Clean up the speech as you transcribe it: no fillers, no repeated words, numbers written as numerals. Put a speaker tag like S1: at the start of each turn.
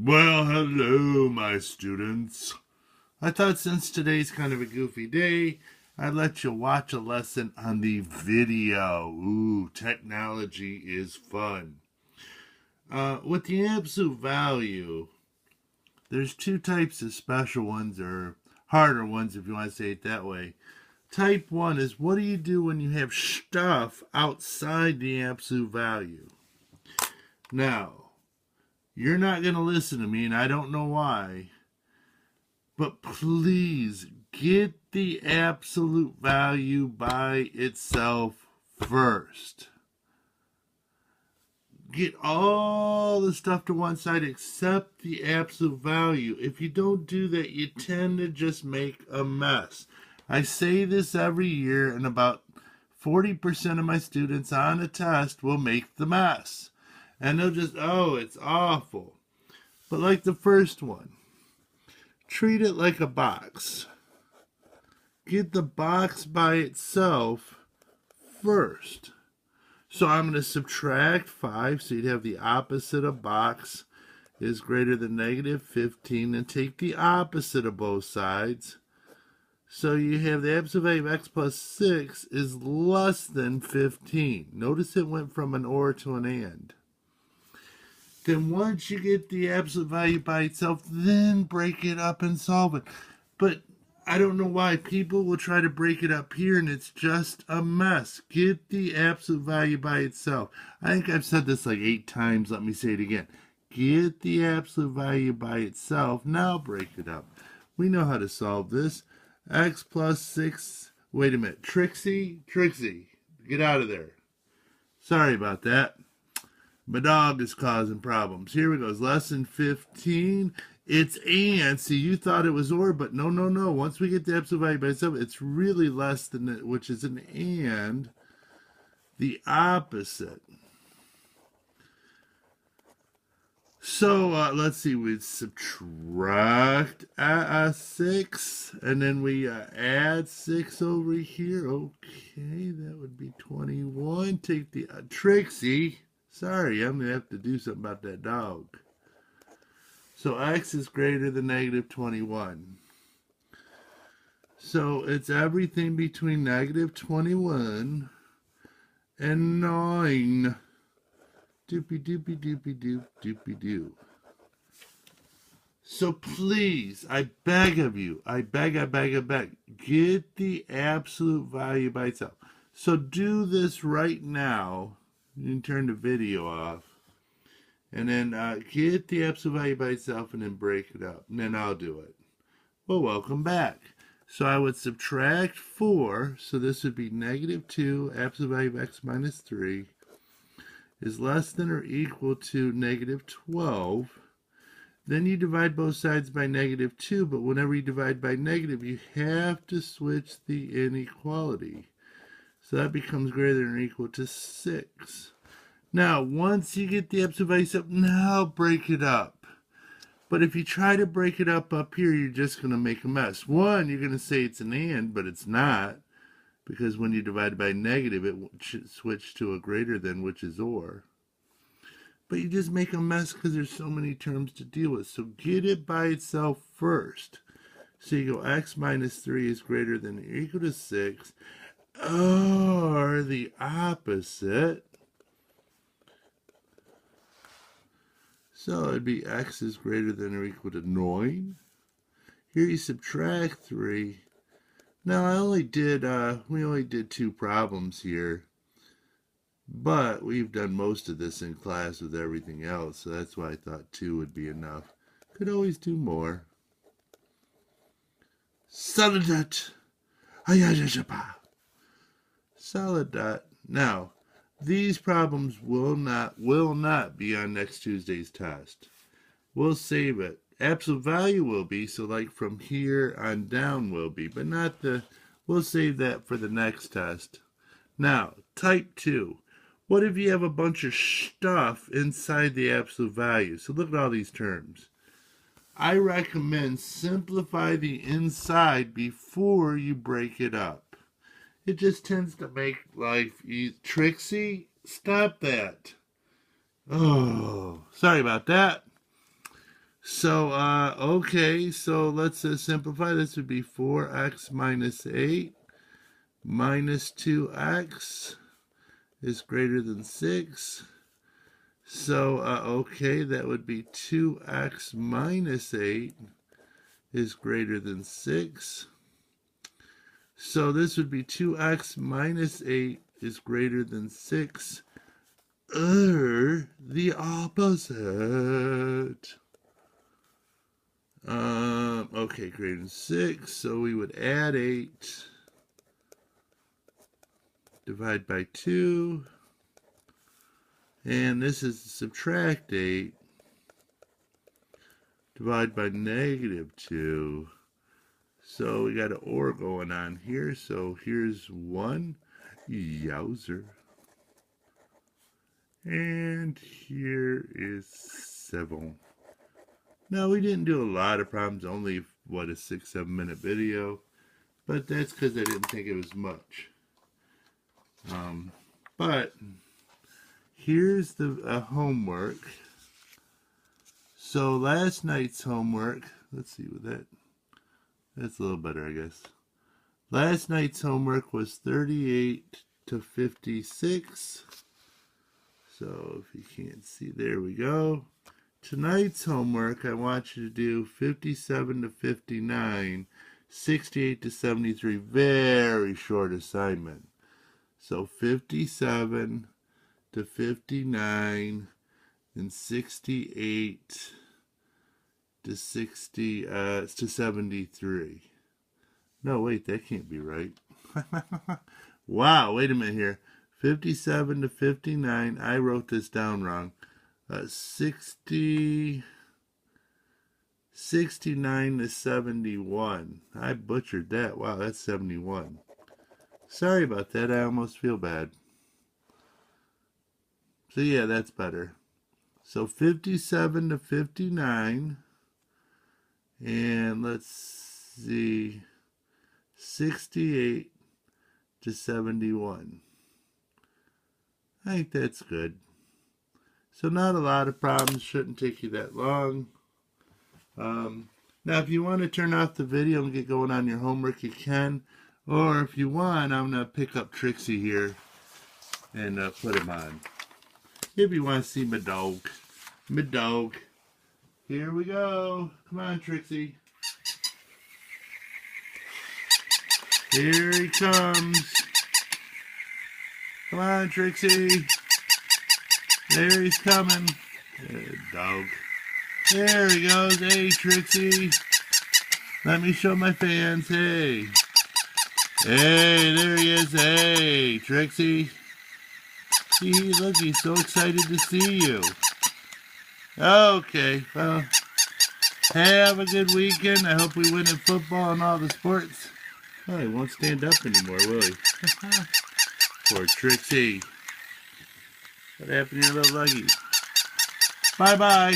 S1: Well, hello, my students. I thought since today's kind of a goofy day, I'd let you watch a lesson on the video. Ooh, technology is fun. With the absolute value, there's two types of special ones, or harder ones if you want to say it that way. Type 1 is, what do you do when you have stuff outside the absolute value? Now, you're not going to listen to me, and I don't know why, but please get the absolute value by itself first. Get all the stuff to one side except the absolute value. If you don't do that, you tend to just make a mess. I say this every year, and about 40% of my students on a test will make the mess. And they'll just, oh, it's awful. But like the first one, treat it like a box. Get the box by itself first. So I'm going to subtract 5, so you'd have the opposite of box is greater than negative 15, and take the opposite of both sides. So you have the absolute value of x plus 6 is less than 15. Notice it went from an or to an and. Then once you get the absolute value by itself, then break it up and solve it. But I don't know why people will try to break it up here, and it's just a mess. Get the absolute value by itself. I think I've said this like 8 times. Let me say it again. Get the absolute value by itself. Now break it up. We know how to solve this. X plus 6. Wait a minute. Trixie, get out of there. Sorry about that. My dog is causing problems. Here we go. It's less than 15. It's and. See, you thought it was or, but no. Once we get the absolute value by itself, it's really less than it, which is an and. The opposite. So let's see. We'd subtract 6, and then we add 6 over here. Okay, that would be 21. Take the Trixie. Sorry, I'm going to have to do something about that dog. So x is greater than negative 21. So it's everything between negative 21 and 9. Doopy-doopy-doopy-doop-doopy-doo. So please, I beg of you, I beg, get the absolute value by itself. So do this right now. You can turn the video off. And then get the absolute value by itself and then break it up. And then I'll do it. Well, welcome back. So I would subtract 4. So this would be negative 2, absolute value of x minus 3, is less than or equal to negative 12. Then you divide both sides by negative 2. But whenever you divide by negative, you have to switch the inequality. So that becomes greater than or equal to 6. Now, once you get the absolute value up, now break it up. But if you try to break it up here, you're just going to make a mess. One, you're going to say it's an and, but it's not. Because when you divide by negative, it should switch to a greater than, which is or. But you just make a mess because there's so many terms to deal with. So get it by itself first. So you go x minus 3 is greater than or equal to 6. Or the opposite. So it'd be x is greater than or equal to 9. Here you subtract 3. Now we only did 2 problems here. But we've done most of this in class with everything else, so that's why I thought 2 would be enough. Could always do more. Solid dot. Solid dot. Now, these problems will not be on next Tuesday's test. We'll save it. Absolute value will be, so like from here on down will be, but not we'll save that for the next test. Now, type 2. What if you have a bunch of stuff inside the absolute value? So look at all these terms. I recommend simplify the inside before you break it up. It just tends to make life easy. Trixie, stop that. Oh, sorry about that. So, okay, so let's simplify. This would be 4x minus 8 minus 2x is greater than 6. So, okay, that would be 2x minus 8 is greater than 6. So this would be 2x minus 8 is greater than 6, or the opposite. Okay, greater than 6, so we would add 8, divide by 2, and this is subtract 8, divide by negative 2. So we got an OR going on here, so here's 1, yowzer. And here is 7. Now, we didn't do a lot of problems, only, what, a 6-7 minute video. But that's because I didn't think it was much. But here's the homework. So last night's homework, let's see what that's a little better, I guess. Last night's homework was 38 to 56. So if you can't see, there we go. Tonight's homework, I want you to do 57 to 59, 68 to 73. Very short assignment. So 57 to 59 and 68 to 73. No, wait, that can't be right. Wow, wait a minute here. 57 to 59. I wrote this down wrong. 69 to 71. I butchered that. Wow, that's 71. Sorry about that. I almost feel bad. So yeah, that's better. So 57 to 59. And let's see. 68 to 71. I think that's good. So not a lot of problems, shouldn't take you that long. Now if you want to turn off the video and get going on your homework, you can. Or if you want, I'm going to pick up Trixie here and put him on. If you want to see my dog. My dog. Here we go. Come on, Trixie. Here he comes. Come on, Trixie. There he's coming. Good dog. There he goes. Hey, Trixie. Let me show my fans. Hey. Hey, there he is. Hey, Trixie. See, look, he's so excited to see you. Okay, well, have a good weekend. I hope we win in football and all the sports. Oh, he won't stand up anymore, will he? Poor Trixie. What happened to your little luggy? Bye-bye.